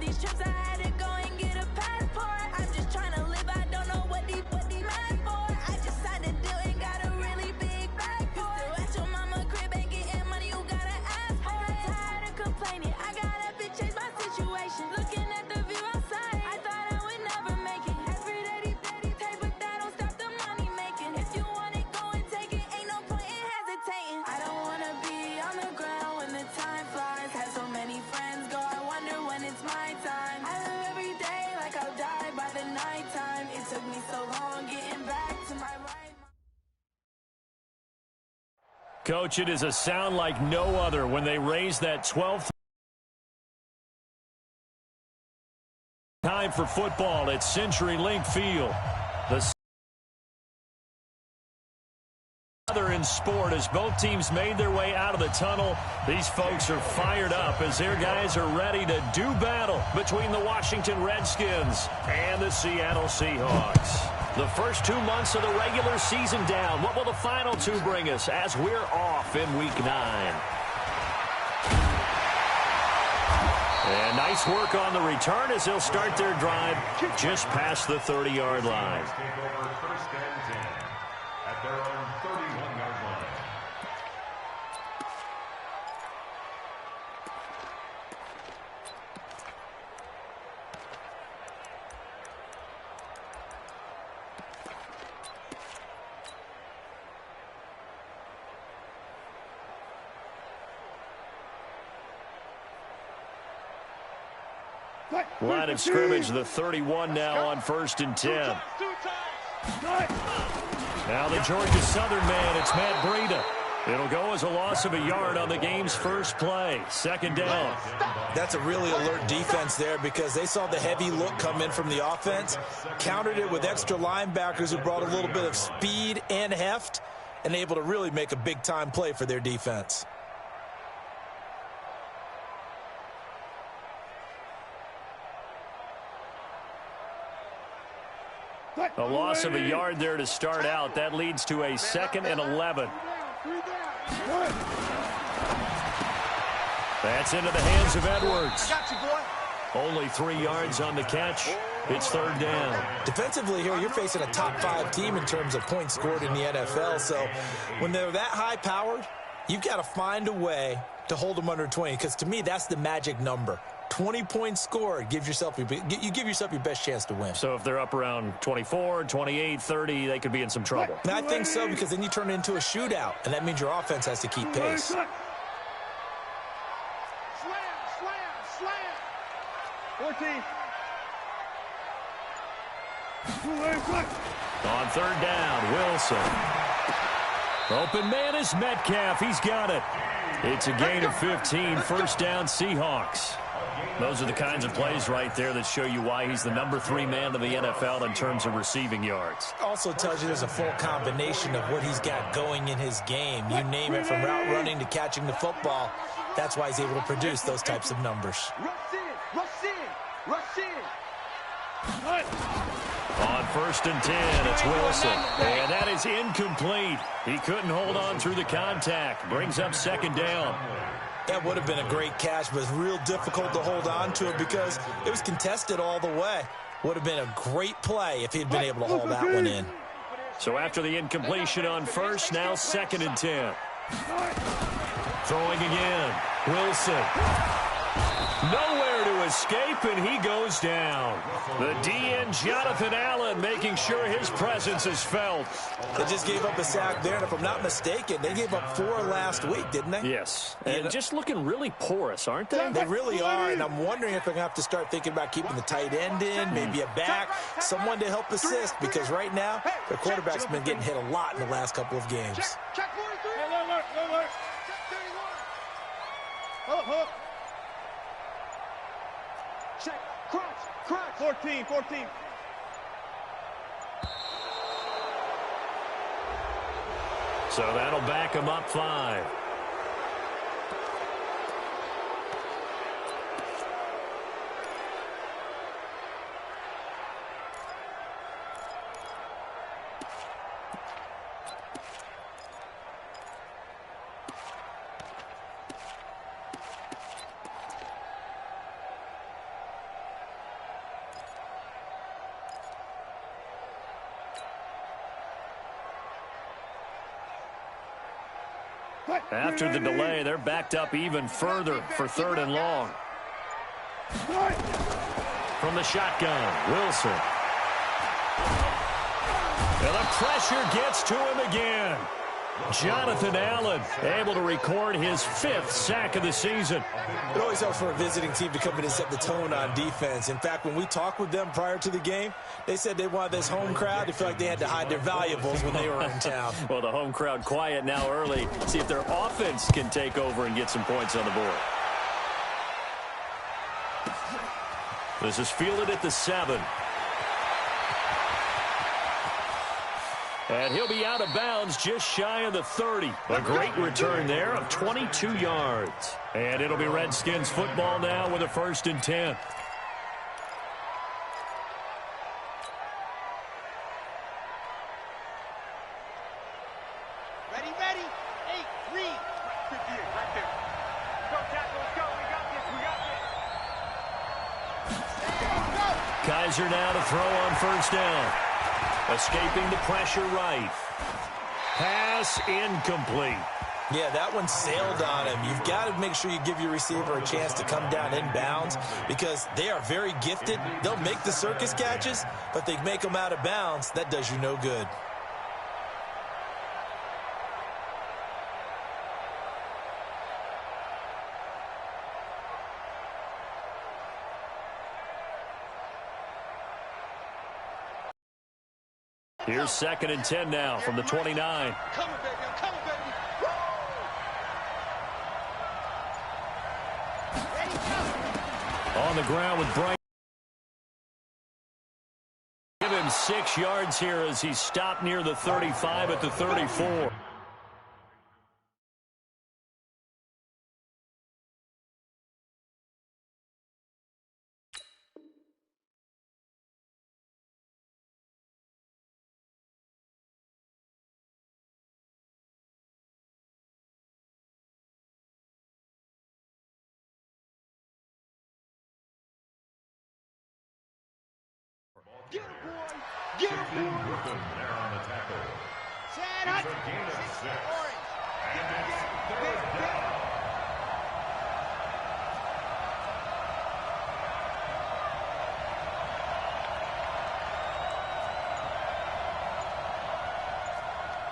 these trips, I had to go and get a passport. I'm just trying to live, I don't know what these mad for. I just signed a deal and got a really big bag for it. At your mama crib ain't getting money, you gotta ask for it. I got tired of complaining, I gotta change my situation. Looking at the view outside, I thought I would never make it. Every day, take, but that don't stop the money making. If you want it, go and take it, ain't no point in hesitating. I don't wanna be on the ground when the time flies. Had so many friends go, I wonder when it's my time. I live every day like I'll die by the nighttime. It took me so long getting back to my right. Coach, it is a sound like no other when they raise that 12th. Time for football at CenturyLink Field. The other in sport as both teams made their way out of the tunnel. These folks are fired up as their guys are ready to do battle between the Washington Redskins and the Seattle Seahawks. The first 2 months of the regular season down. What will the final two bring us as we're off in Week 9? And nice work on the return as they'll start their drive just past the 30-yard line. First and 10 at their own 31-yard line. Line of scrimmage, the 31 now on 1st and 10. Now the Georgia Southern man, it's Matt Breida. It'll go as a loss of a yard on the game's first play. 2nd down. That's a really alert defense there because they saw the heavy look come in from the offense, countered it with extra linebackers who brought a little bit of speed and heft, and able to really make a big-time play for their defense. A loss of a yard there to start out. That leads to a 2nd and 11. That's into the hands of Edwards. Only 3 yards on the catch. It's 3rd down. Defensively here, you're facing a top-5 team in terms of points scored in the NFL. So when they're that high-powered, you've got to find a way to hold them under 20. Because to me, that's the magic number. 20 points scored, you give yourself your best chance to win. So if they're up around 24, 28, 30, they could be in some trouble. And I think so, because then you turn it into a shootout, and that means your offense has to keep pace. Slam. 14. On 3rd down, Wilson. Open man is Metcalf. He's got it. It's a gain of 15. 1st down, Seahawks. Those are the kinds of plays right there that show you why he's the number 3 man in the NFL in terms of receiving yards. Also tells you there's a full combination of what he's got going in his game. You name it, from route running to catching the football. That's why he's able to produce those types of numbers. On 1st and 10, it's Wilson. And that is incomplete. He couldn't hold on through the contact. Brings up 2nd down. That would have been a great catch, but it's real difficult to hold on to it because it was contested all the way. Would have been a great play if he'd been able to haul that one in. So after the incompletion on 1st, now 2nd and 10. Throwing again. Wilson. Nowhere to escape, and he goes down. The DN, Jonathan Allen, making sure his presence is felt. They just gave up a sack there, and if I'm not mistaken, they gave up 4 last week, didn't they? Yes, and just looking really porous, aren't they? They really are, and I'm wondering if they're going to have to start thinking about keeping the tight end in, maybe a back, someone to help assist, because right now, their quarterback's been getting hit a lot in the last couple of games. Check 43. Hey, look. Check 31. Hold up. Check. Crunch. 14. So that'll back him up 5. After the delay, they're backed up even further for 3rd and long. From the shotgun, Wilson. And the pressure gets to him again. Jonathan Allen able to record his 5th sack of the season. It always helps for a visiting team to come in and set the tone on defense. In fact, when we talked with them prior to the game, they said they wanted this home crowd to feel like they had to hide their valuables when they were in town. Well, the home crowd quiet now early. See if their offense can take over and get some points on the board. This is fielded at the 7. And he'll be out of bounds just shy of the 30. A great return there of 22 yards. And it'll be Redskins football now with a 1st and 10. Ready, ready. 8, 3. 58, right there. Go, tackle, let's go. We got this, we got this. Kaiser now to throw on 1st down. Escaping the pressure right. Pass incomplete. Yeah, that one sailed on him. You've got to make sure you give your receiver a chance to come down inbounds because they are very gifted. They'll make the circus catches, but they make them out of bounds. That does you no good. Here's 2nd and 10 now from the 29. Coming, baby. I'm coming, baby. Ready, go. On the ground with Bright. Give him 6 yards here as he stopped near the 35 at the 34. Get him, boy. Get him, boy. Griffin there on the tackle. Chad It's Hutch. a gain of 6. Orange. And it's 3rd down.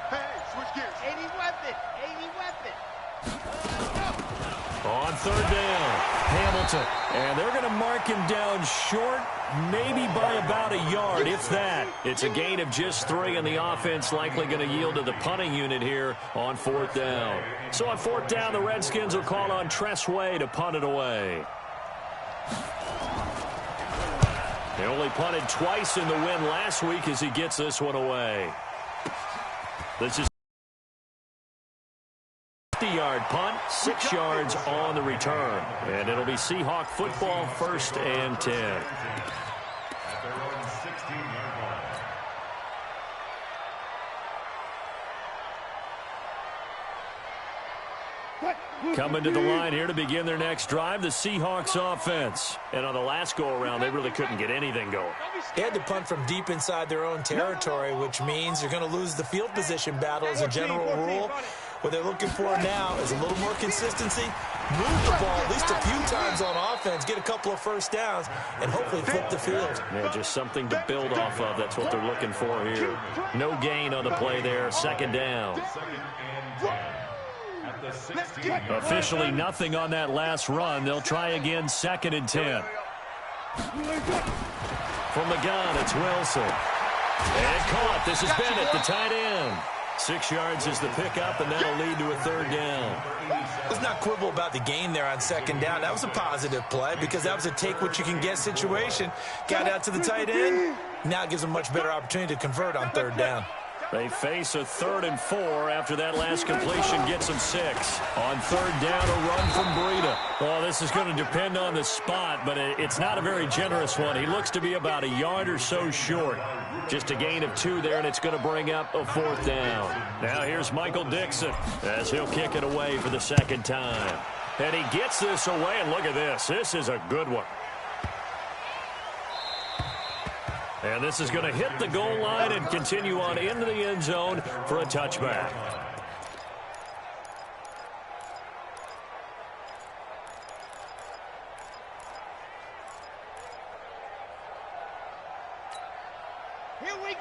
Hey, switch gears. 80 weapon. 80 weapon. On 3rd down, Hamilton. And they're going to mark him down short, maybe by about a yard, if that. It's a gain of just 3, and the offense likely going to yield to the punting unit here on 4th down. So on 4th down, the Redskins will call on Tress Way to punt it away. They only punted twice in the win last week as he gets this one away. This is 50-yard punt, 6 yards on the return. And it'll be Seahawk football, 1st and 10. At their own 16-yard line. Coming to the line here to begin their next drive, the Seahawks offense. And on the last go-around, they really couldn't get anything going. They had to punt from deep inside their own territory, which means you're going to lose the field position battle as a general rule. What they're looking for now is a little more consistency, move the ball at least a few times on offense, get a couple of 1st downs, and hopefully flip the field. Yeah, just something to build off of. That's what they're looking for here. No gain on the play there. 2nd down. 2nd and 10. At the 16. Officially nothing on that last run. They'll try again, 2nd and 10. From the gun, it's Wilson. And caught. This is Bennett, the tight end. 6 yards is the pickup, and that'll lead to a 3rd down. Let's not quibble about the gain there on 2nd down. That was a positive play because that was a take-what-you-can-get situation. Got out to the tight end. Now it gives them a much better opportunity to convert on 3rd down. They face a 3rd and 4 after that last completion gets them 6. On 3rd down, a run from Breida. Well, this is going to depend on the spot, but it's not a very generous one. He looks to be about a yard or so short. Just a gain of 2 there, and it's going to bring up a 4th down. Now here's Michael Dixon as he'll kick it away for the 2nd time. And he gets this away, and look at this. This is a good one. And this is going to hit the goal line and continue on into the end zone for a touchback.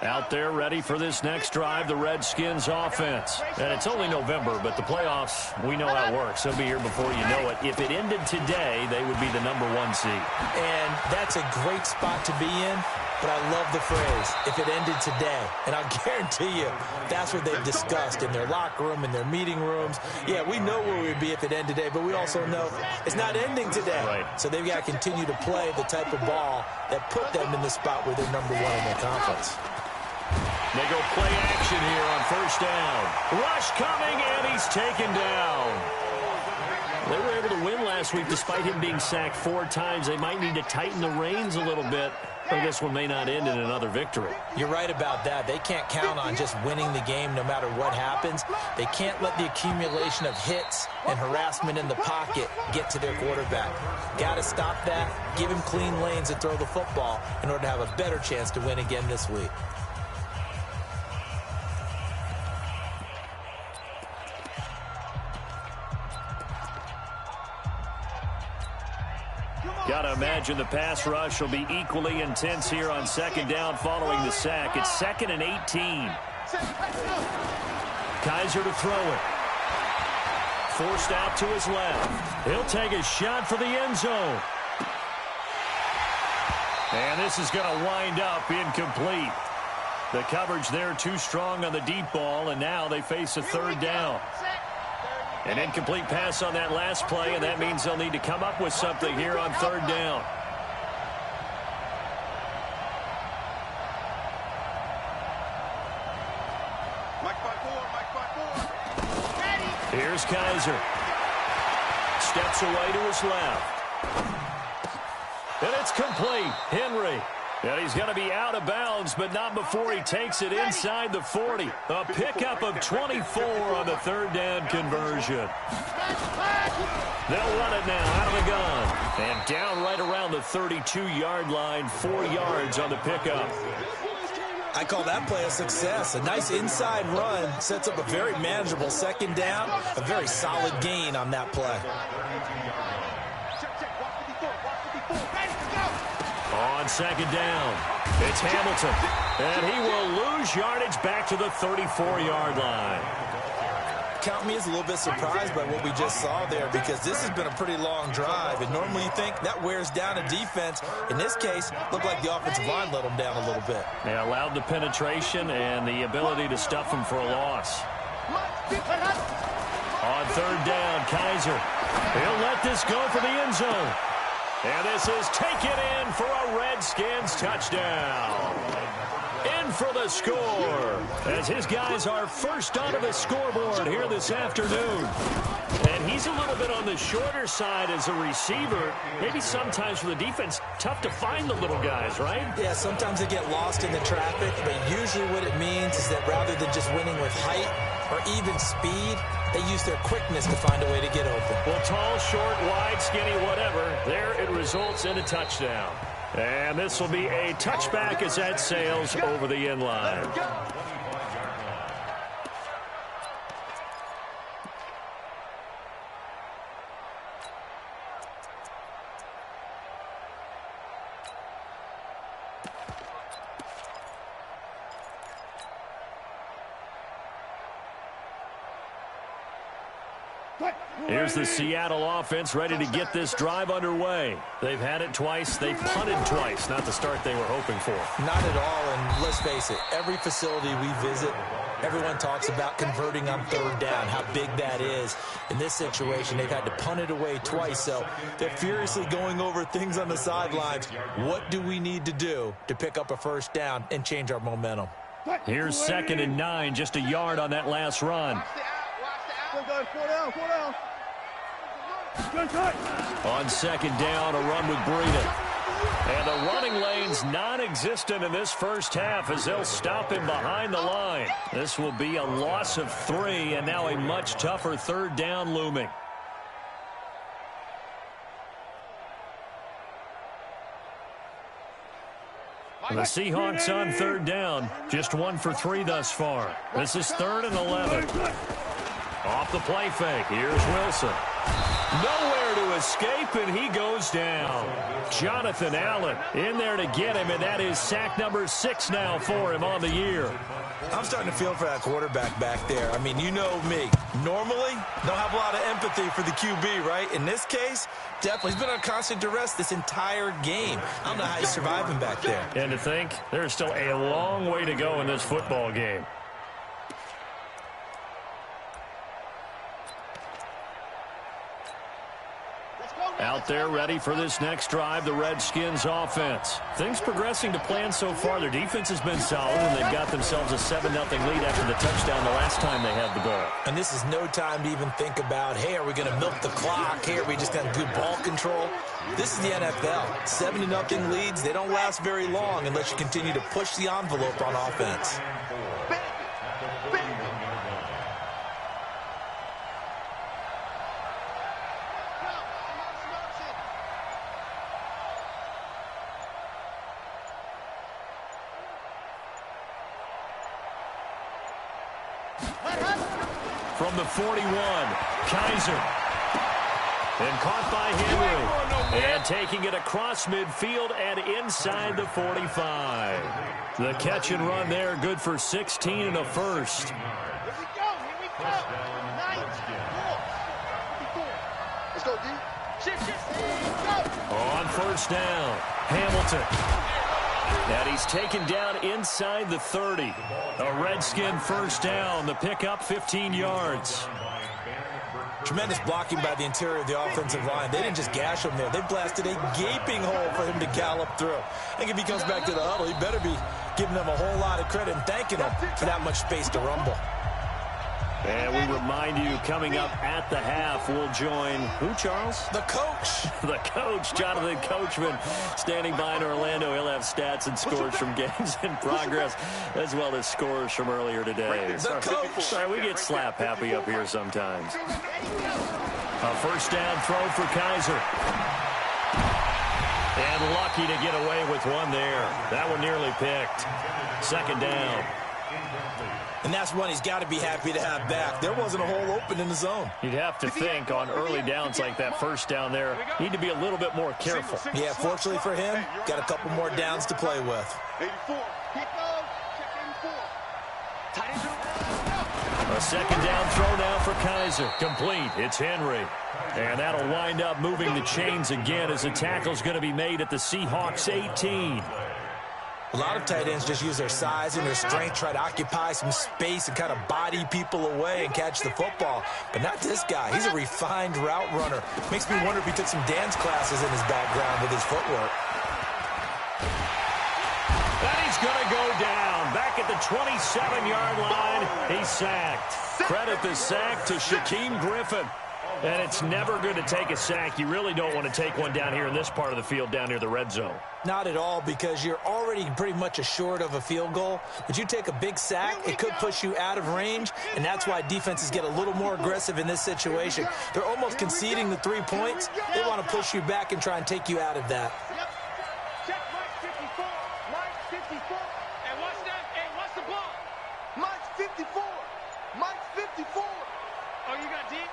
Out there ready for this next drive, the Redskins offense. And it's only November, but the playoffs, we know how it works. They'll be here before you know it. If it ended today, they would be the #1 seed. And that's a great spot to be in, but I love the phrase, if it ended today. And I'll guarantee you, that's what they've discussed in their locker room, in their meeting rooms. Yeah, we know where we'd be if it ended today, but we also know it's not ending today. Right. So they've got to continue to play the type of ball that put them in the spot where they're #1 in their conference. They go play action here on first down. Rush coming, and he's taken down. They were able to win last week despite him being sacked 4 times. They might need to tighten the reins a little bit, or this one may not end in another victory. You're right about that. They can't count on just winning the game no matter what happens. They can't let the accumulation of hits and harassment in the pocket get to their quarterback. Got to stop that, give him clean lanes and throw the football in order to have a better chance to win again this week. Got to imagine the pass rush will be equally intense here on second down following the sack. It's 2nd and 18. Kizer to throw it. Forced out to his left. He'll take a shot for the end zone. And this is going to wind up incomplete. The coverage there too strong on the deep ball, and now they face a 3rd down. An incomplete pass on that last play, and that means they'll need to come up with something here on 3rd down. Here's Kizer. Steps away to his left. And it's complete. Henry. And he's going to be out of bounds, but not before he takes it inside the 40. A pickup of 24 on the 3rd down conversion. They'll run it now out of the gun. And down right around the 32-yard line, 4 yards on the pickup. I call that play a success. A nice inside run sets up a very manageable 2nd down. A very solid gain on that play. On 2nd down, it's Hamilton. And he will lose yardage back to the 34-yard line. Count me as a little bit surprised by what we just saw there, because this has been a pretty long drive, and normally you think that wears down a defense. In this case, looked like the offensive line let them down a little bit. They allowed the penetration and the ability to stuff them for a loss. On 3rd down, Kizer. He'll let this go for the end zone. And this is taken in for a Redskins touchdown. In for the score, as his guys are first onto the scoreboard here this afternoon. And he's a little bit on the shorter side as a receiver. Maybe sometimes for the defense, tough to find the little guys, right? Yeah, sometimes they get lost in the traffic, but usually what it means is that rather than just winning with height or even speed, they use their quickness to find a way to get open. Well, tall, short, wide, skinny, whatever, there it results in a touchdown. And this will be a touchback as that sails over the end line. Here's the Seattle offense ready to get this drive underway. They've had it twice. They've punted twice. Not the start they were hoping for. Not at all, and let's face it, every facility we visit, everyone talks about converting on 3rd down, how big that is. In this situation, they've had to punt it away twice, so they're furiously going over things on the sidelines. What do we need to do to pick up a 1st down and change our momentum? Here's 2nd and 9, just a yard on that last run. On 2nd down, a run with Breida. And the running lane's non-existent in this first half as they'll stop him behind the line. This will be a loss of 3, and now a much tougher 3rd down looming. The Seahawks on 3rd down, just 1 for 3 thus far. This is 3rd and 11. Off the play fake, here's Wilson. Nowhere to escape, and he goes down. Jonathan Allen in there to get him, and that is sack number 6 now for him on the year. I'm starting to feel for that quarterback back there. I mean, you know me. Normally, don't have a lot of empathy for the QB, right? In this case, definitely. He's been on constant duress this entire game. I don't know how he's surviving back there. And to think, there's still a long way to go in this football game. Out there ready for this next drive, the Redskins offense. Things progressing to plan so far. Their defense has been solid, and they've got themselves a 7-0 lead after the touchdown the last time they had the ball. And this is no time to even think about, hey, are we going to milk the clock? Hey, are we just going to good ball control? This is the NFL. 7-0 leads, they don't last very long unless you continue to push the envelope on offense. From the 41, Kaiser. And caught by Henry. And taking it across midfield and inside the 45. The catch and run there, good for 16 and a first. Here we go. Nice. Let's go, D. Shift. Go. On first down, Hamilton. And he's taken down inside the 30. A Redskin first down. The pickup 15 yards. Tremendous blocking by the interior of the offensive line. They didn't just gash him there. They blasted a gaping hole for him to gallop through. I think if he comes back to the huddle, he better be giving them a whole lot of credit and thanking them for that much space to rumble. And we remind you, coming up at the half, we'll join who, Charles? The coach. The coach, Jonathan Coachman, standing by in Orlando. He'll have stats and scores from games in progress, as well as scores from earlier today. The coach. Sorry, we get slap happy up here sometimes. A first down throw for Kaiser. And lucky to get away with one there. That one nearly picked. Second down. And that's one he's got to be happy to have back. There wasn't a hole open in the zone. You'd have to think on early downs like that first down there, need to be a little bit more careful. Yeah, fortunately for him, got a couple more downs to play with. 84. Check 84. A second down throw now for Kaiser. Complete. It's Henry. And that'll wind up moving the chains again as the tackle's going to be made at the Seahawks 18. A lot of tight ends just use their size and their strength, try to occupy some space and kind of body people away and catch the football. But not this guy. He's a refined route runner. Makes me wonder if he took some dance classes in his background with his footwork. And he's going to go down. Back at the 27-yard line, he's sacked. Credit the sack to Shaquem Griffin. And it's never good to take a sack. You really don't want to take one down here in this part of the field down near the red zone. Not at all, because you're already pretty much assured of a field goal. But you take a big sack, it could push you out of range, and that's why defenses get a little more aggressive in this situation. They're almost conceding the 3 points. They want to push you back and try and take you out of that. Check Mike 54. Mike 54. And watch that. Hey, watch the ball. Mike 54. Mike 54. Oh, you got deep?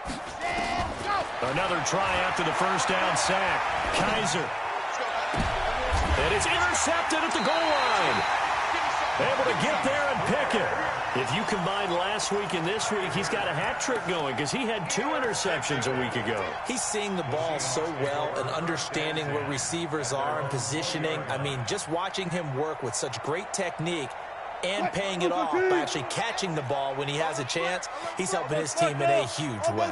Go. Another try after the first down sack. Kaiser. And it's intercepted at the goal line. Able to get there and pick it. If you combine last week and this week, he's got a hat trick going because he had 2 interceptions a week ago. He's seeing the ball so well and understanding where receivers are and positioning. I mean, just watching him work with such great technique and paying it off by actually catching the ball when he has a chance, he's helping his team in a huge way.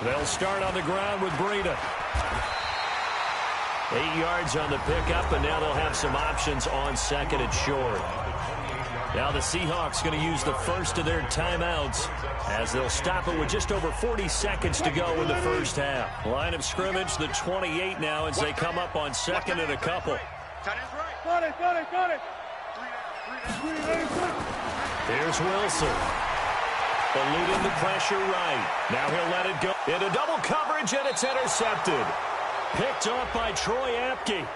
They'll start on the ground with Breida. 8 yards on the pickup, and now they'll have some options on second and short. Now the Seahawks going to use the first of their timeouts as they'll stop it with just over 40 seconds to go in the first half. Line of scrimmage, the 28 now as they come up on second and a couple. Got it. Here's Wilson. Eluding the pressure right. Now he'll let it go. Into double coverage, and it's intercepted. Picked off by Troy Apke.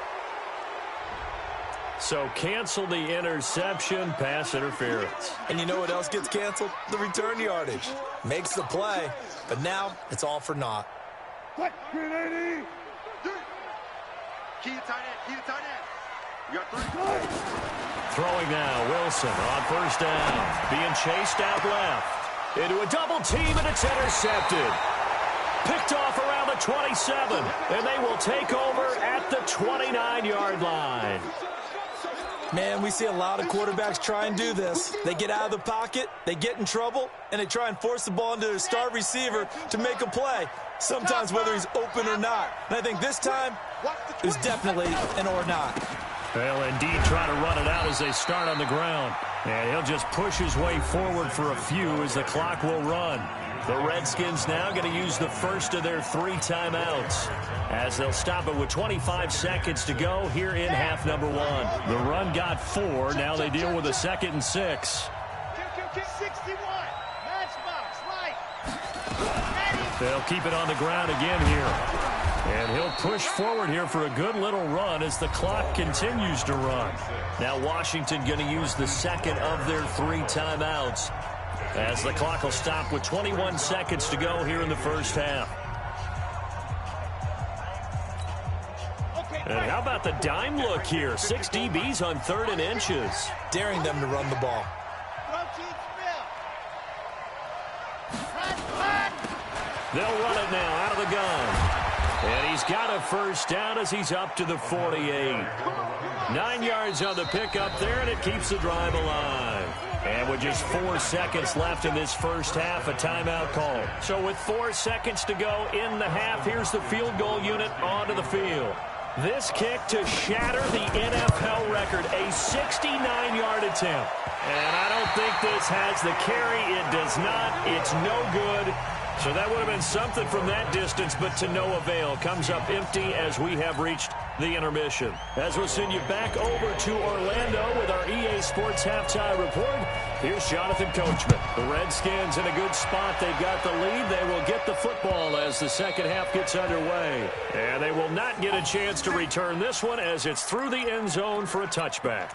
So cancel the interception, pass interference. And you know what else gets canceled? The return yardage. Makes the play, but now it's all for naught. Key to tight end. Key to tight end. You got 3. Throwing now, Wilson on first down. Being chased out left. Into a double team, and it's intercepted. Picked off around the 27, and they will take over at the 29-yard line. Man, we see a lot of quarterbacks try and do this. They get out of the pocket, they get in trouble, and they try and force the ball into their star receiver to make a play, sometimes whether he's open or not. And I think this time, it was definitely an or not. They'll indeed try to run it out as they start on the ground. And he'll just push his way forward for a few as the clock will run. The Redskins now going to use the first of their 3 timeouts as they'll stop it with 25 seconds to go here in half number 1. The run got 4. Now they deal with a 2nd and 6. 61. Matchbox. Right. They'll keep it on the ground again here. And he'll push forward here for a good little run as the clock continues to run. Now Washington going to use the 2nd of their 3 timeouts as the clock will stop with 21 seconds to go here in the first half. And how about the dime look here? 6 DBs on 3rd and inches. Daring them to run the ball. They'll run it now out of the gun. And he's got a first down as he's up to the 48. 9 yards on the pickup there, and it keeps the drive alive. And with just 4 seconds left in this first half, a timeout call. So with 4 seconds to go in the half, here's the field goal unit onto the field. This kick to shatter the NFL record, a 69-yard attempt. And I don't think this has the carry. It does not. It's no good. So that would have been something from that distance, but to no avail. Comes up empty as we have reached the intermission. As we'll send you back over to Orlando with our EA Sports Halftime Report, here's Jonathan Coachman. The Redskins in a good spot. They've got the lead. They will get the football as the second half gets underway. And they will not get a chance to return this one as it's through the end zone for a touchback.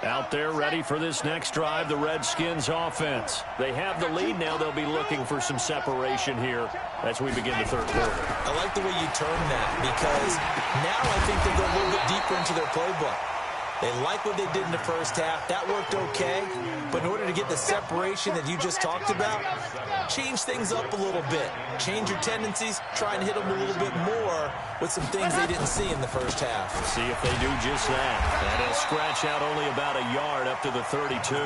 Out there ready for this next drive, the Redskins offense. They have the lead now. They'll be looking for some separation here as we begin the third quarter. I like the way you term that because now I think they go a little bit deeper into their playbook. They like what they did in the first half. That worked okay. But in order to get the separation that you just talked about, change things up a little bit. Change your tendencies. Try and hit them a little bit more with some things they didn't see in the first half. See if they do just that. And he'll scratch out only about a yard up to the 32.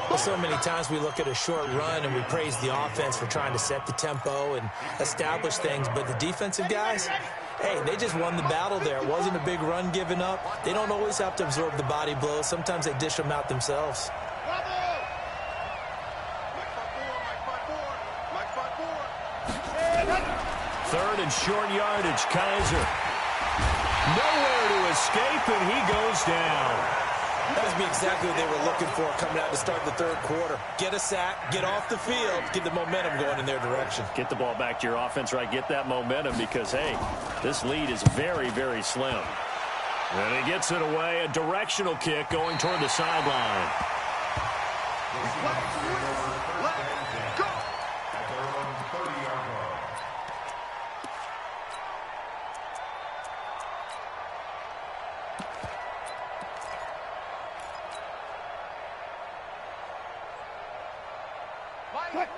Well, so many times we look at a short run and we praise the offense for trying to set the tempo and establish things. But the defensive guys, hey, they just won the battle there. It wasn't a big run given up. They don't always have to absorb the body blows. Sometimes they dish them out themselves. Third and short yardage, Kaiser. Nowhere to escape, and he goes down. That must be exactly what they were looking for coming out to start the third quarter. Get a sack, get off the field, get the momentum going in their direction. Get the ball back to your offense, right? Get that momentum because, hey, this lead is very, very slim. And he gets it away, a directional kick going toward the sideline.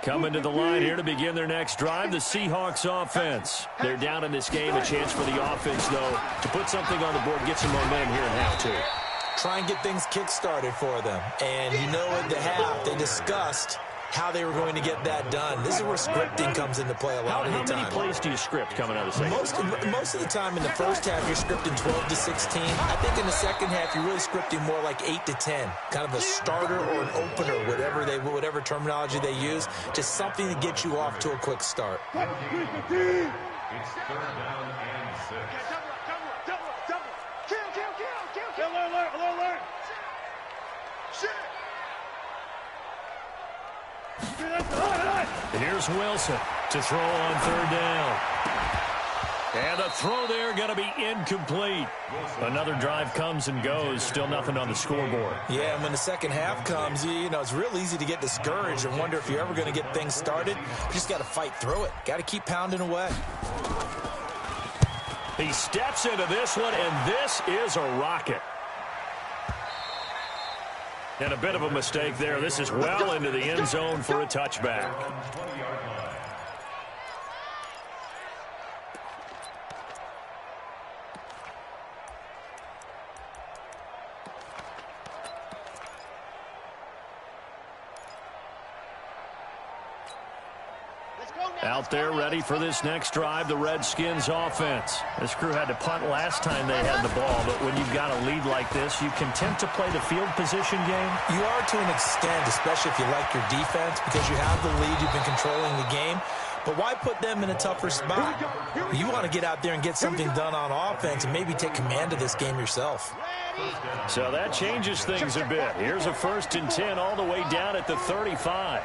Coming to the line here to begin their next drive, the Seahawks offense. They're down in this game. A chance for the offense, though, to put something on the board, get some momentum here in half two. Try and get things kick-started for them. And you know at the half, they discussed how they were going to get that done. This is where scripting comes into play a lot of the time. How many plays do you script coming out of the second? Most of the time in the first half, you're scripting 12 to 16. I think in the second half, you're really scripting more like 8 to 10. Kind of a starter or an opener, whatever terminology they use. Just something to get you off to a quick start. It's third down and 6. Double. Kill. Alert. Shit. Here's Wilson to throw on third down. And the throw there going to be incomplete. Another drive comes and goes. Still nothing on the scoreboard. Yeah, and when the second half comes, you know, it's real easy to get discouraged and wonder if you're ever going to get things started. You just got to fight through it. Got to keep pounding away. He steps into this one, and this is a rocket. And a bit of a mistake there. This is well into the end zone for a touchback. Out there ready for this next drive, the Redskins offense. This crew had to punt last time they had the ball, but when you've got a lead like this, you content to play the field position game? You are to an extent, especially if you like your defense, because you have the lead, you've been controlling the game. But why put them in a tougher spot? You want to get out there and get something done on offense and maybe take command of this game yourself. So that changes things a bit. Here's a 1st and 10 all the way down at the 35.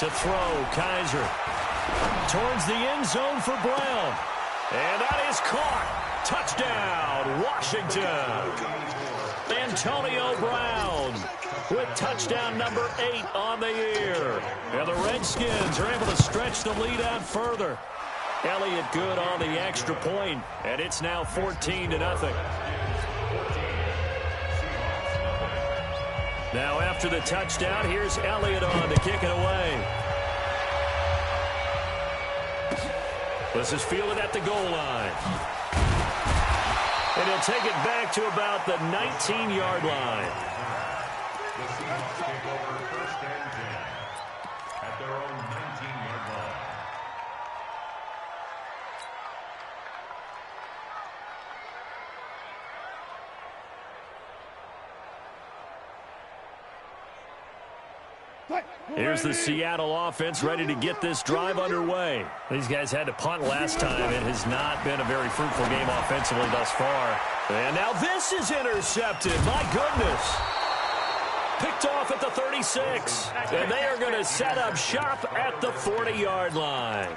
To throw, Kaiser. Towards the end zone for Brown. And that is caught. Touchdown, Washington. Antonio Brown with touchdown number 8 on the year. And the Redskins are able to stretch the lead out further. Elliott good on the extra point, and it's now 14-0. Now after the touchdown, here's Elliott on to kick it away. This is fielded at the goal line. And he'll take it back to about the 19-yard line. The Seahawks take over 1st and 10 at their own 19-yard line. Here's the Seattle offense ready to get this drive underway. These guys had to punt last time. It has not been a very fruitful game offensively thus far. And now this is intercepted. My goodness. Picked off at the 36. And they are going to set up shop at the 40-yard line.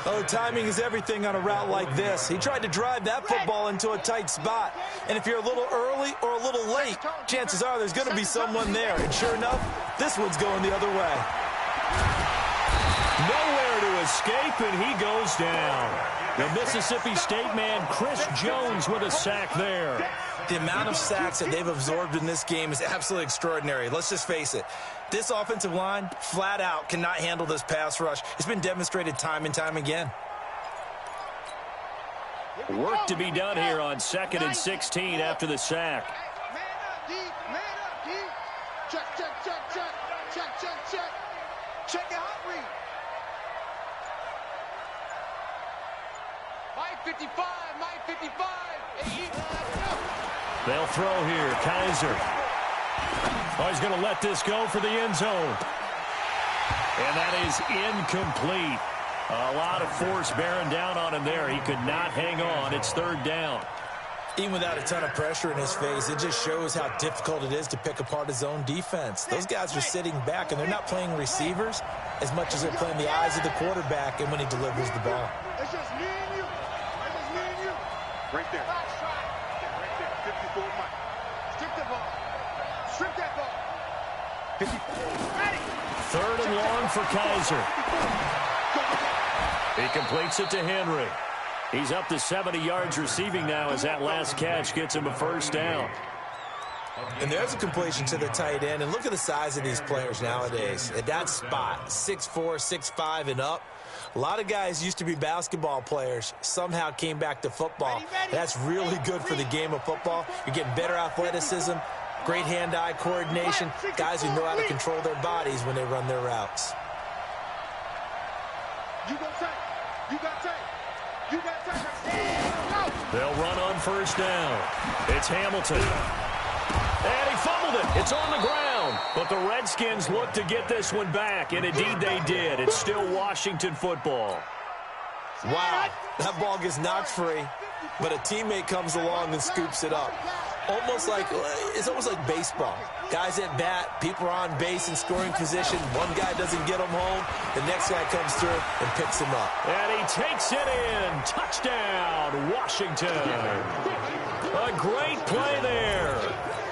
Oh, timing is everything on a route like this. He tried to drive that football into a tight spot. And if you're a little early or a little late, chances are there's going to be someone there. And sure enough, this one's going the other way. Nowhere to escape, and he goes down. The Mississippi State man, Chris Jones, with a sack there. The amount of sacks that they've absorbed in this game is absolutely extraordinary. Let's just face it. This offensive line, flat out, cannot handle this pass rush. It's been demonstrated time and time again. Work to be done here on 2nd and 16 after the sack. Man up, D. Man up, D. Check, check, check, check. Check, check, check. Check your hot read. Mike 55, Mike 55. They'll throw here. Kaiser. Oh, he's going to let this go for the end zone. And that is incomplete. A lot of force bearing down on him there. He could not hang on. It's 3rd down. Even without a ton of pressure in his face, it just shows how difficult it is to pick apart his own defense. Those guys are sitting back, and they're not playing receivers as much as they're playing the eyes of the quarterback and when he delivers the ball. It's just me and you. It's just me and you. Right there. Right there. 54 Mike. Strip the ball. Strip that ball. 54. Ready. 3rd and long for Kaiser. He completes it to Henry. He's up to 70 yards receiving now as that last catch gets him a 1st down. And there's a completion to the tight end. And look at the size of these players nowadays. At that spot, 6'4", 6'5", and up. A lot of guys used to be basketball players, somehow came back to football. That's really good for the game of football. You're getting better athleticism, great hand-eye coordination, guys who know how to control their bodies when they run their routes. You got time. You got time. You got time. They'll run on 1st down. It's Hamilton. And he fumbled it. It's on the ground. But the Redskins look to get this one back, and indeed they did. It's still Washington football. Wow, that ball gets knocked free, but a teammate comes along and scoops it up. almost like baseball. Guys at bat, people are on base in scoring position. One guy doesn't get them home. The next guy comes through and picks him up. And he takes it in. Touchdown, Washington. A great play there.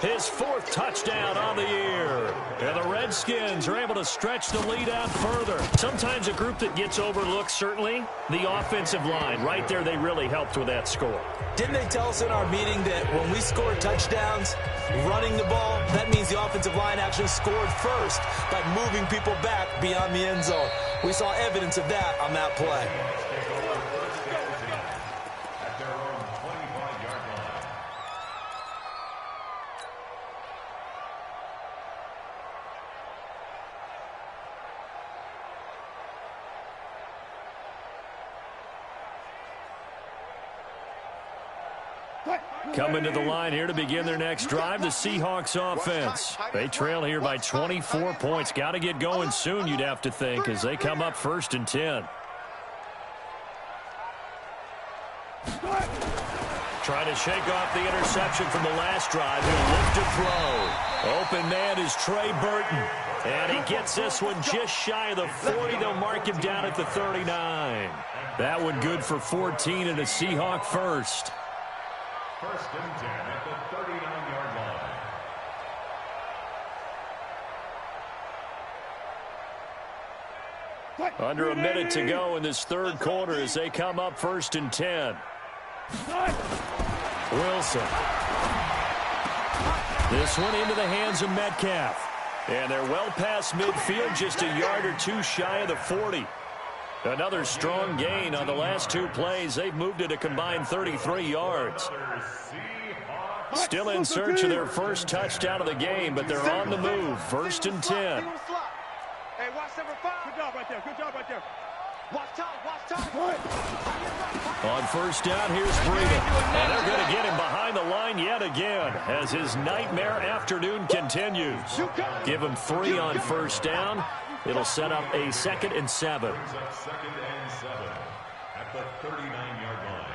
His 4th touchdown on the year. And the Redskins are able to stretch the lead out further. Sometimes a group that gets overlooked, certainly, the offensive line. Right there, they really helped with that score. Didn't they tell us in our meeting that when we score touchdowns, running the ball, that means the offensive line actually scored first by moving people back beyond the end zone? We saw evidence of that on that play. At their own 25-yard line. Coming to the line here to begin their next drive, the Seahawks offense. They trail here by 24 points. Got to get going soon, you'd have to think, as they come up 1st and 10. Trying to shake off the interception from the last drive. He'll lift to throw. Open man is Trey Burton. And he gets this one just shy of the 40. They'll mark him down at the 39. That one good for 14 and a Seahawk first. 1st and 10 at the 39-yard line. Under a minute to go in this 3rd quarter as they come up 1st and 10. Wilson. This one into the hands of Metcalf. And they're well past midfield, just a yard or two shy of the 40. Another strong gain on the last 2 plays. They've moved it a combined 33 yards. Still in search of their 1st touchdown of the game, but they're on the move. 1st and 10. Hey, watch number 5. Good job right there. Good job right there. Watch time. Watch time. On 1st down, here's Breida. And they're going to get him behind the line yet again as his nightmare afternoon continues. Give him 3 on 1st down. It'll set up a 2nd and 7. Brings up 2nd and 7 at the 39-yard line.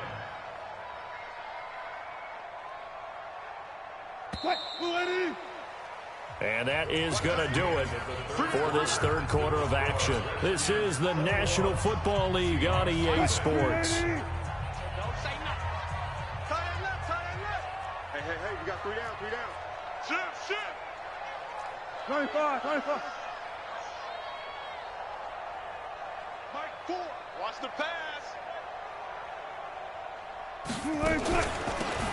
And that is going to do it for this 3rd quarter of action. This is the National Football League on EA Sports. Don't say nothing. Tie that left. Hey, you got 3 down, 3 down. Shift. 25. Mike 4. Watch the pass.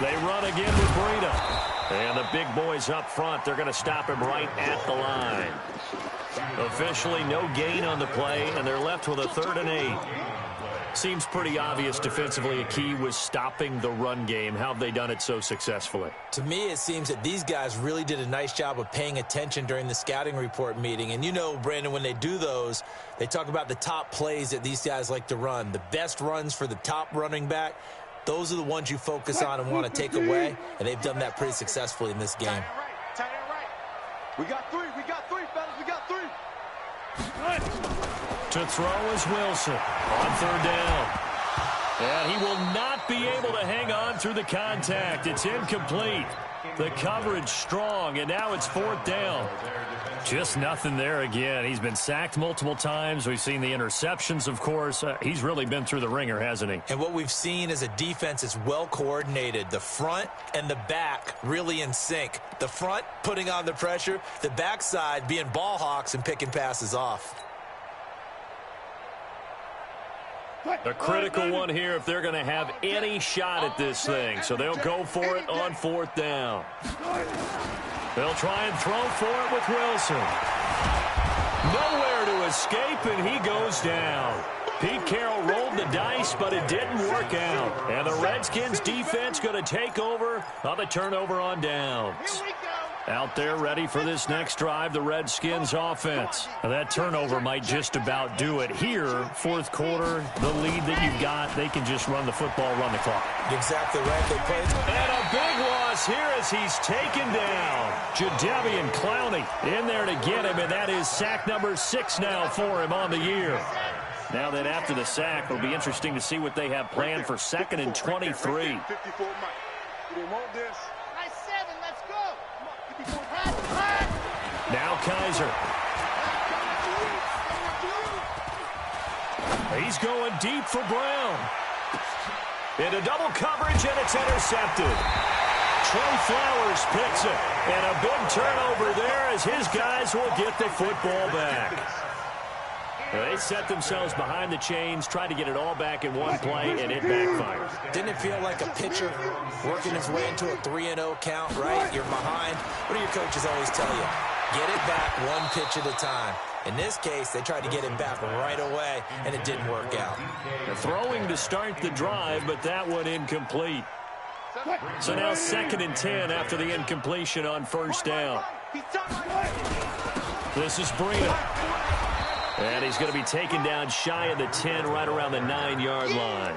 They run again with Breida. And the big boys up front, they're going to stop him right at the line. Officially no gain on the play, and they're left with a 3rd and 8. Seems pretty obvious defensively a key was stopping the run game. How have they done it so successfully? To me, it seems that these guys really did a nice job of paying attention during the scouting report meeting. And you know, Brandon, when they do those, they talk about the top plays that these guys like to run. The best runs for the top running back, those are the ones you focus on and want to take away. And they've done that pretty successfully in this game. Tie that right. We got 3, fellas. We got 3. To throw is Wilson on 3rd down. And he will not be able to hang on through the contact. It's incomplete. The coverage strong, and now it's 4th down. Just nothing there again. He's been sacked multiple times. We've seen the interceptions, of course. He's really been through the ringer, hasn't he? And what we've seen is a defense that's well coordinated. The front and the back really in sync. The front putting on the pressure, the backside being ball hawks and picking passes off. A critical one here if they're going to have any shot at this thing. So they'll go for it on 4th down. They'll try and throw for it with Wilson. Nowhere to escape, and he goes down. Pete Carroll rolled the dice, but it didn't work out. And the Redskins defense going to take over on the turnover on downs. Out there ready for this next drive, the Redskins offense. Now that turnover might just about do it. Here, 4th quarter, the lead that you've got, they can just run the football, run the clock. Exactly right. They played. And a big loss here as he's taken down. Jadeveon Clowney in there to get him, and that is sack number 6 now for him on the year. Now that after the sack, it'll be interesting to see what they have planned for 2nd and 23. 54 Mike. You didn't want this. I said Now Kaiser. He's going deep for Brown. Into double coverage, and it's intercepted. Trey Flowers picks it. And a big turnover there as his guys will get the football back. They set themselves behind the chains, tried to get it all back in one play, and it backfired. Didn't it feel like a pitcher working his way into a 3-0 count, right? You're behind. What do your coaches always tell you? Get it back one pitch at a time. In this case, they tried to get it back right away, and it didn't work out. They're throwing to start the drive, but that one incomplete. So now 2nd and 10 after the incompletion on first down. This is Breida. And he's going to be taken down shy of the 10, right around the 9-yard line.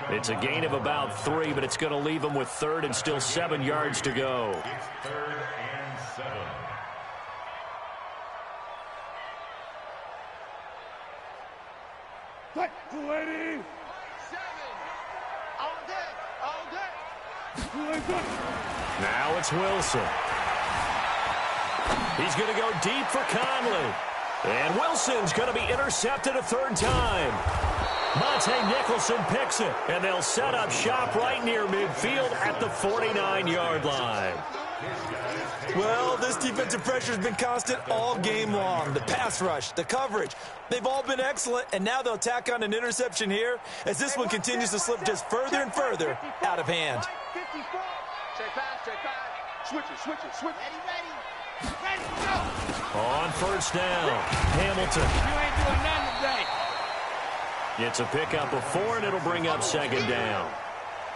It's a gain of about 3, but it's going to leave him with 3rd and still 7 yards to go. It's 3rd and 7. Now it's Wilson. He's going to go deep for Conley. And Wilson's going to be intercepted a 3rd time. Monte Nicholson picks it, and they'll set up shop right near midfield at the 49-yard line. Well, this defensive pressure has been constant all game long. The pass rush, the coverage, they've all been excellent, and now they'll tack on an interception here as this one continues to slip just further and further out of hand. Check pass. Switch it. Ready. On first down, Hamilton. You ain't doing nothing today. It's a pickup of 4, and it'll bring up 2nd down.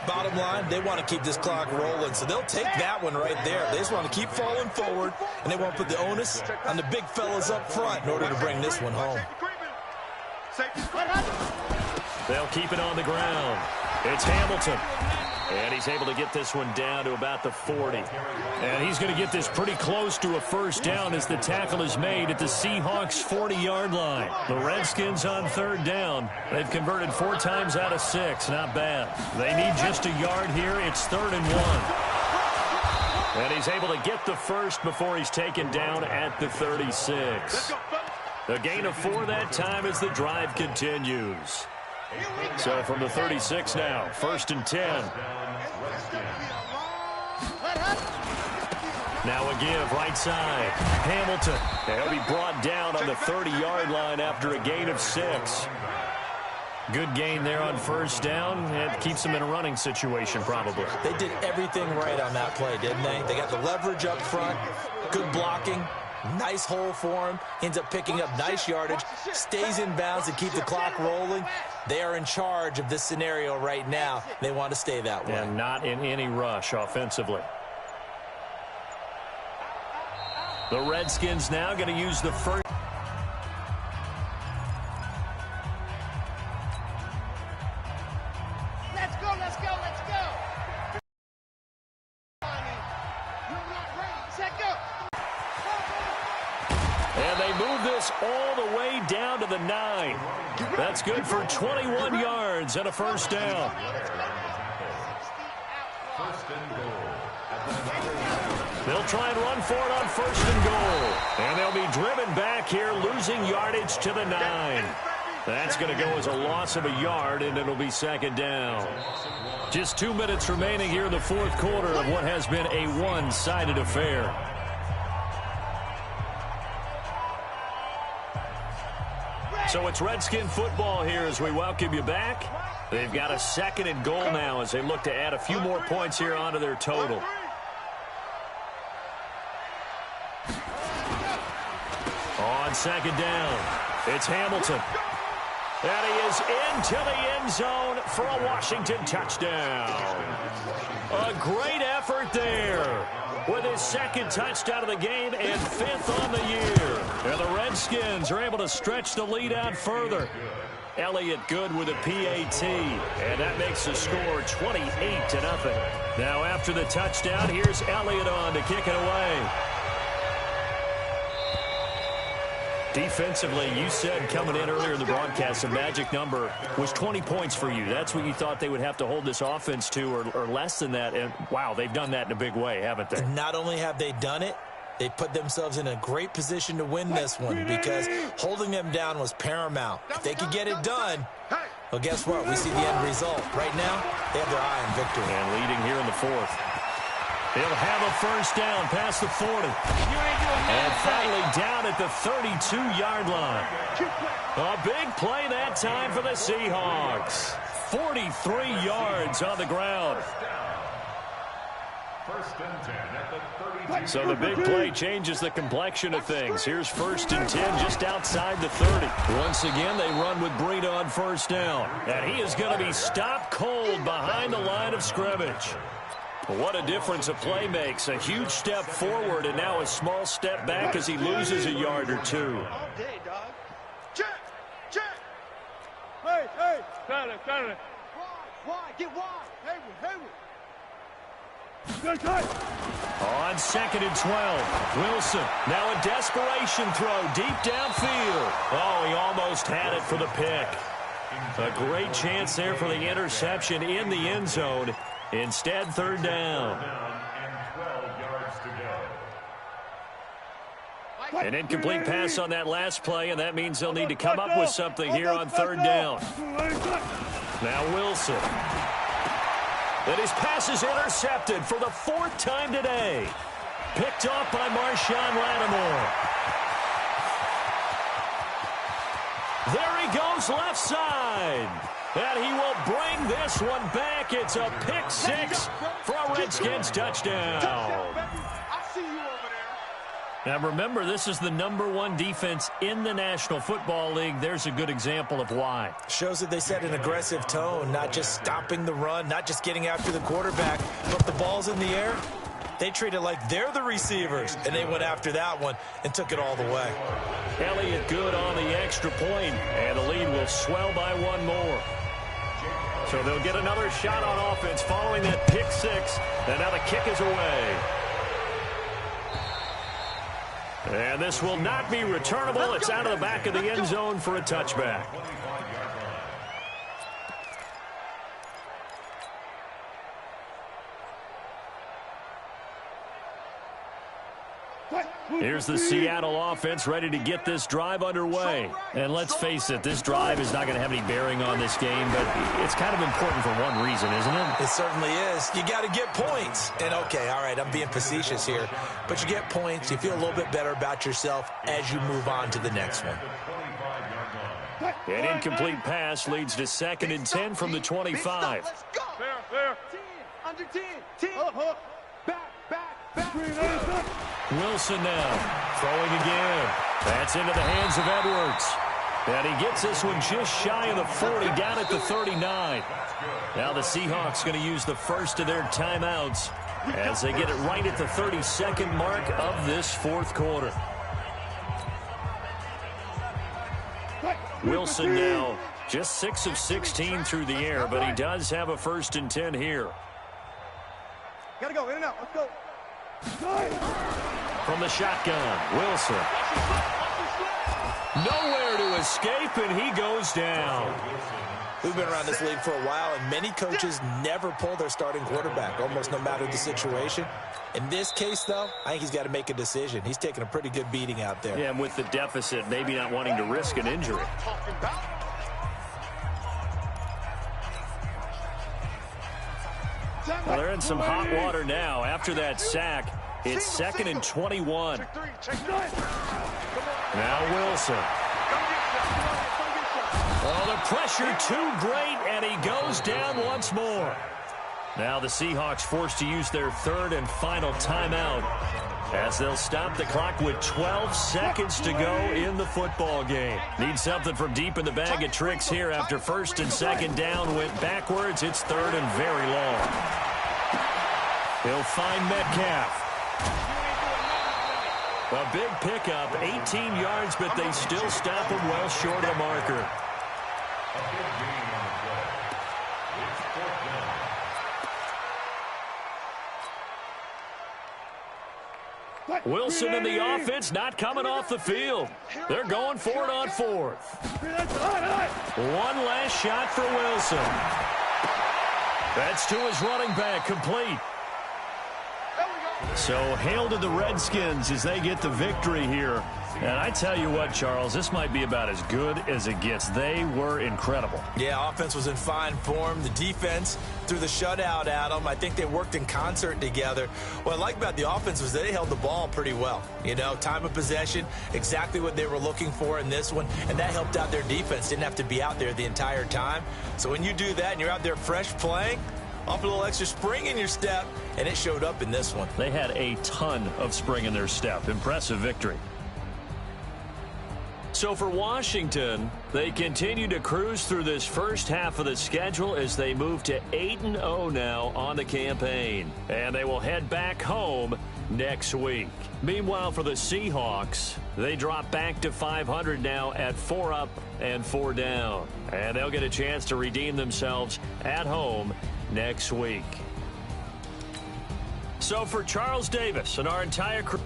Bottom line, they want to keep this clock rolling, so they'll take that one right there. They just want to keep falling forward, and they want to put the onus on the big fellas up front in order to bring this one home. They'll keep it on the ground. It's Hamilton. And he's able to get this one down to about the 40. And he's going to get this pretty close to a first down as the tackle is made at the Seahawks' 40-yard line. The Redskins on 3rd down. They've converted 4 times out of 6. Not bad. They need just a yard here. It's 3rd and 1. And he's able to get the first before he's taken down at the 36. A gain of 4 that time as the drive continues. So from the 36 now, 1st and 10. Now a give, right side. Hamilton. He'll be brought down on the 30-yard line after a gain of 6. Good gain there on first down. It keeps them in a running situation, probably. They did everything right on that play, didn't they? They got the leverage up front, good blocking, nice hole for him, ends up picking up nice yardage, stays in bounds to keep the clock rolling. They are in charge of this scenario right now. They want to stay that way. And not in any rush offensively. The Redskins now going to use the first. Let's go. Set go. And they move this all the way down to the 9. That's good for 21 yards and a first down. They'll try and run for it on 1st and goal. And they'll be driven back here, losing yardage to the 9. That's going to go as a loss of a yard, and it'll be 2nd down. Just 2 minutes remaining here in the 4th quarter of what has been a one-sided affair. So it's Redskin football here as we welcome you back. They've got a 2nd and goal now as they look to add a few more points here onto their total. On 2nd down, it's Hamilton. And he is into the end zone for a Washington touchdown. A great effort there with his 2nd touchdown of the game and 5th on the year. And the Redskins are able to stretch the lead out further. Elliott good with a PAT, and that makes the score 28-0. Now after the touchdown, here's Elliott on to kick it away. Defensively, you said coming in earlier in the broadcast, the magic number was 20 points for you. That's what you thought they would have to hold this offense to, or less than that. And, wow, they've done that in a big way, haven't they? Not only have they done it, They put themselves in a great position to win this one because holding them down was paramount. If they could get it done, well, guess what? We see the end result. Right now, they have their eye on victory. And leading here in the fourth. He'll have a first down past the 40. And finally down at the 32-yard line. A big play that time for the Seahawks. 43 yards on the ground. First and 10 at the 32. So the big play changes the complexion of things. Here's first and 10 just outside the 30. Once again, they run with Breida on first down. And he is going to be stopped cold behind the line of scrimmage. What a difference a play makes. A huge step forward and now a small step back as he loses a yard or two. All day, dog. Check. Check. Hey. Saturday. Wide. Get wide. Hayward. On second and 12, Wilson. Now a desperation throw deep downfield. Oh, he almost had it for the pick. A great chance there for the interception in the end zone. Instead, third down. An incomplete pass on that last play, and that means they'll need to come up with something here on third down. Now Wilson. And his pass is intercepted for the fourth time today. Picked off by Marshawn Lattimore. There he goes left side. And he will bring this one back. It's a pick six for a Redskins touchdown. I see you over there. Now remember, this is the #1 defense in the National Football League. There's a good example of why. Shows that they set an aggressive tone, not just stopping the run, not just getting after the quarterback, but the ball's in the air. They treat it like they're the receivers, and they went after that one and took it all the way. Elliott good on the extra point, and the lead will swell by one more. So they'll get another shot on offense following that pick six, and now the kick is away. And this will not be returnable. It's out of the back of the end zone for a touchback. Here's the Seattle offense ready to get this drive underway. And let's face it, this drive is not going to have any bearing on this game, but it's kind of important for one reason, isn't it? It certainly is. You got to get points. And, okay, all right, I'm being facetious here. But you get points, you feel a little bit better about yourself as you move on to the next one. An incomplete pass leads to second and 10 from the 25. Let's go. Fair. 10. Under 10. 10. Back. Wilson now throwing again. That's into the hands of Edwards. And he gets this one just shy of the 40, down at the 39. Now the Seahawks going to use the first of their timeouts as they get it right at the 32nd mark of this fourth quarter. Wilson now just 6 of 16 through the air, but he does have a first and 10 here. Gotta go. In and out. Let's go. From the shotgun, Wilson. Nowhere to escape, and he goes down. We've been around this league for a while, and many coaches never pull their starting quarterback, almost no matter the situation. In this case, though, I think he's got to make a decision. He's taking a pretty good beating out there. Yeah, and with the deficit, maybe not wanting to risk an injury. Well, they're in some hot water now. After that sack, it's second and 21. Now Wilson. Oh, the pressure too great, and he goes down once more. Now the Seahawks forced to use their third and final timeout as they'll stop the clock with 12 seconds to go in the football game. Need something from deep in the bag of tricks here after first and second down went backwards. It's third and very long. He'll find Metcalf. A big pickup, 18 yards, but they still stop him well short of the marker. Wilson and the offense not coming off the field. They're going for it on fourth. One last shot for Wilson. That's to his running back, complete. There we go. So hail to the Redskins as they get the victory here. And I tell you what, Charles, this might be about as good as it gets. They were incredible. Yeah, offense was in fine form. The defense threw the shutout at them. I think they worked in concert together. What I like about the offense was they held the ball pretty well. You know, time of possession, exactly what they were looking for in this one, and that helped out their defense. Didn't have to be out there the entire time. So when you do that and you're out there fresh playing, off a little extra spring in your step, and it showed up in this one. They had a ton of spring in their step. Impressive victory. So for Washington, they continue to cruise through this first half of the schedule as they move to 8-0 now on the campaign. And they will head back home next week. Meanwhile, for the Seahawks, they drop back to 500 now at 4 up and 4 down. And they'll get a chance to redeem themselves at home next week. So for Charles Davis and our entire crew,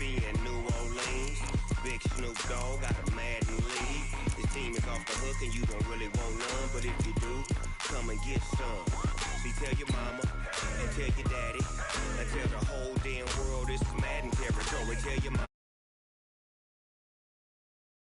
and New Orleans, Big Snoop Dogg got a Madden league. This team is off the hook and you don't really want none, but if you do, come and get some. See, tell your mama and tell your daddy and tell the whole damn world it's Madden territory. Tell your mama.